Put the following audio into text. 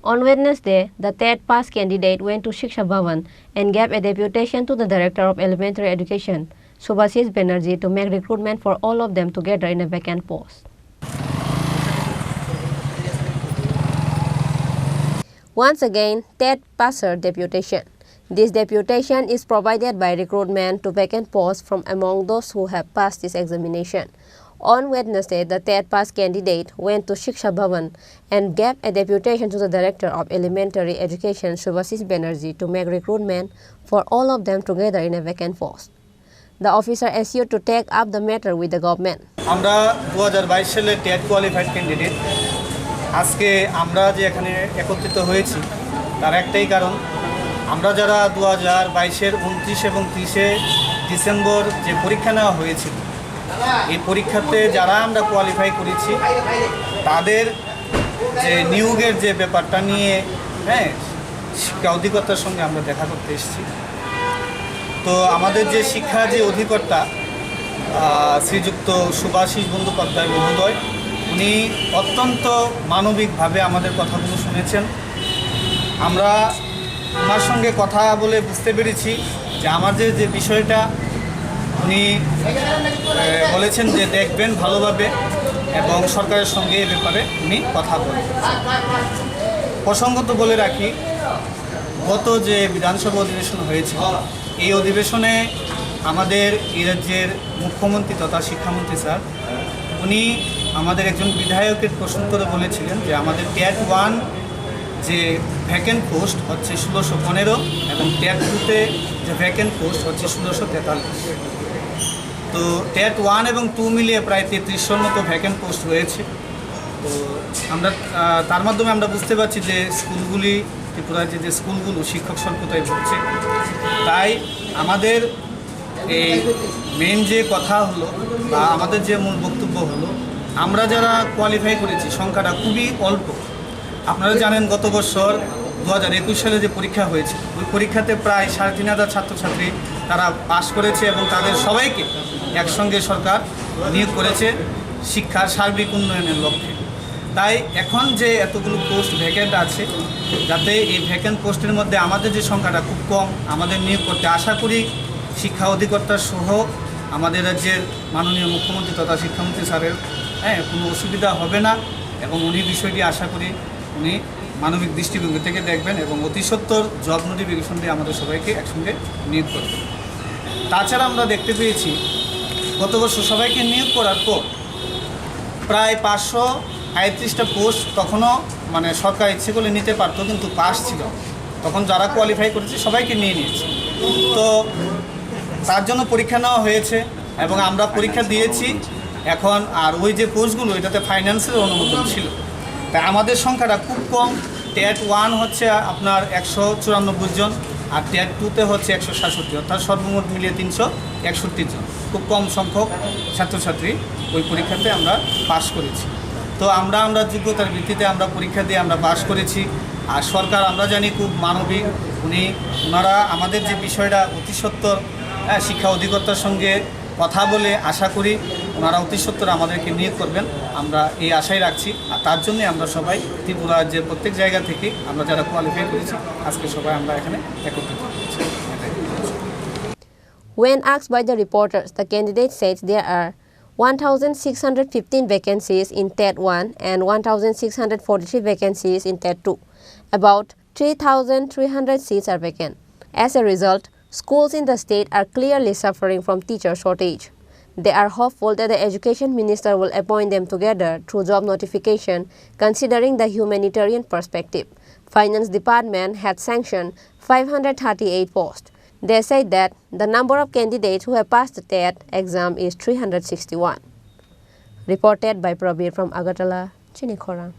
On Wednesday, the TET Passed candidate went to Shiksha Bhavan and gave a deputation to the Director of Elementary Education, Subhashis Banerjee, to make recruitment for all of them together in a vacant post. Once again, TET passed deputation. This deputation is provided by recruitment to vacant posts from among those who have passed this examination. On Wednesday, the TET Passed candidate went to Shiksha Bhavan and gave a deputation to the Director of Elementary Education, Subhashis Banerjee, to make recruitment for all of them together in a vacant post. The officer assured to take up the matter with the government. আমরা 2022 সালে TET qualified candidate আজকে আমরা যে এখানে একত্রিত হয়েছি তার একটাই কারণ আমরা যারা 2022 এর 29 এবং 30 ডিসেম্বর যে পরীক্ষা নেওয়া হয়েছিল এই পরীক্ষাতে যারা আমরা কোয়ালিফাই করেছি তাদের যে নিয়োগের যে ব্যাপারটা নিয়ে শিক্ষা অধিকর্তার সঙ্গে আমরা দেখা করতে এসেছি। তো আমাদের যে শিক্ষা যে অধিকর্তা শ্রীযুক্ত সুভাষিস বন্দ্যোপাধ্যায় মহোদয় উনি অত্যন্ত মানবিকভাবে আমাদের কথাগুলো শুনেছেন। আমরা ওনার সঙ্গে কথা বলে বুঝতে পেরেছি যে আমাদের যে বিষয়টা উনি বলেছেন যে দেখবেন ভালোভাবে এবং সরকারের সঙ্গে এ ব্যাপারে উনি কথা বলেন। প্রসঙ্গত বলে রাখি গত যে বিধানসভা অধিবেশন হয়েছে এই অধিবেশনে আমাদের এই রাজ্যের মুখ্যমন্ত্রী তথা শিক্ষামন্ত্রী স্যার উনি আমাদের একজন বিধায়কের প্রশ্ন করে বলেছিলেন যে আমাদের টেট 1 যে ভ্যাকেন্ট পোস্ট হচ্ছে 1615 এবং টেট 2তে যে ভ্যাকেন্ট পোস্ট হচ্ছে 1643। তো টেট 1 এবং 2 মিলিয়ে প্রায় 3300 মতো ভ্যাকেন্ট পোস্ট রয়েছে। তো আমরা তার মাধ্যমে আমরা বুঝতে পারছি যে স্কুলগুলি ত্রিপুরার যে স্কুলগুলো শিক্ষক স্বল্পতায় ভুগছে। তাই আমাদের এই মেন যে কথা হলো বা আমাদের যে মূল বক্তব্য হলো আমরা যারা কোয়ালিফাই করেছি সংখ্যাটা খুবই অল্প। আপনারা জানেন গত বছর 2021 সালে যে পরীক্ষা হয়েছে ওই পরীক্ষাতে প্রায় 3500 ছাত্রছাত্রী তারা পাস করেছে এবং তাদের সবাইকে একসঙ্গে সরকার নিয়োগ করেছে শিক্ষার সার্বিক উন্নয়নের লক্ষ্যে। তাই এখন যে এতগুলো পোস্ট ভ্যাকেন্ট আছে যাতে এই ভ্যাকেন্ট পোস্টের মধ্যে আমাদের যে সংখ্যাটা খুব কম আমাদের নিয়োগ করতে আশা করি শিক্ষা অধিকর্তা সহ আমাদের রাজ্যের মাননীয় মুখ্যমন্ত্রী তথা শিক্ষামন্ত্রী স্যারের কোনো অসুবিধা হবে না এবং উনি বিষয়টি আশা করি উনি মানবিক দৃষ্টিভঙ্গি থেকে দেখবেন এবং অতি সত্বর জব নোটিফিকেশন দিয়ে আমাদের সবাইকে একসঙ্গে নিয়োগ করবেন। তাছাড়া আমরা দেখতে পেয়েছি গত বছর সবাইকে নিয়োগ করার পর প্রায় 538টা পোস্ট তখনও মানে সরকার ইচ্ছে করলে নিতে পারতো কিন্তু পাস ছিল তখন যারা কোয়ালিফাই করেছে সবাইকে নিয়ে নিয়েছে। তো তার জন্য পরীক্ষা নেওয়া হয়েছে এবং আমরা পরীক্ষা দিয়েছি এখন আর ওই যে পোস্টগুলো এটাতে ফাইন্যান্সের অনুমোদন ছিল তাই আমাদের সংখ্যাটা খুব কম। টেট 1 হচ্ছে আপনার 194 জন আর টেট 2তে হচ্ছে 167 অর্থাৎ সর্বমোট মিলিয়ে 361 জন। খুব কম সংখ্যক ছাত্রছাত্রী ওই পরীক্ষাতে আমরা পাস করেছি। তো আমরা যোগ্যতার ভিত্তিতে আমরা পরীক্ষা দিয়ে আমরা পাস করেছি। আর সরকার আমরা জানি খুব মানবিক ওনারা আমাদের যে বিষয়টা অতি সত্বর শিক্ষা অধিকর্তার সঙ্গে কথা বলে আশা করি ওনারা অতি সত্বর আমাদেরকে নিয়োগ করবেন আমরা এই আশাই রাখছি। আর তার জন্যই আমরা সবাই ত্রিপুরা রাজ্যের প্রত্যেক জায়গা থেকে আমরা যারা কোয়ালিফাই করেছি আজকে সবাই আমরা এখানে একত্রিত হয়েছি। When asked by the reporters, the candidate said there are 1,615 vacancies in TET 1 and 1,643 vacancies in TET 2. About 3,300 seats are vacant. As a result, schools in the state are clearly suffering from teacher shortage. They are hopeful that the Education Minister will appoint them together through job notification, considering the humanitarian perspective. Finance Department had sanctioned 538 posts. They said that the number of candidates who have passed the TET exam is 361. Reported by Prabir from Agartala, Chini Khorang.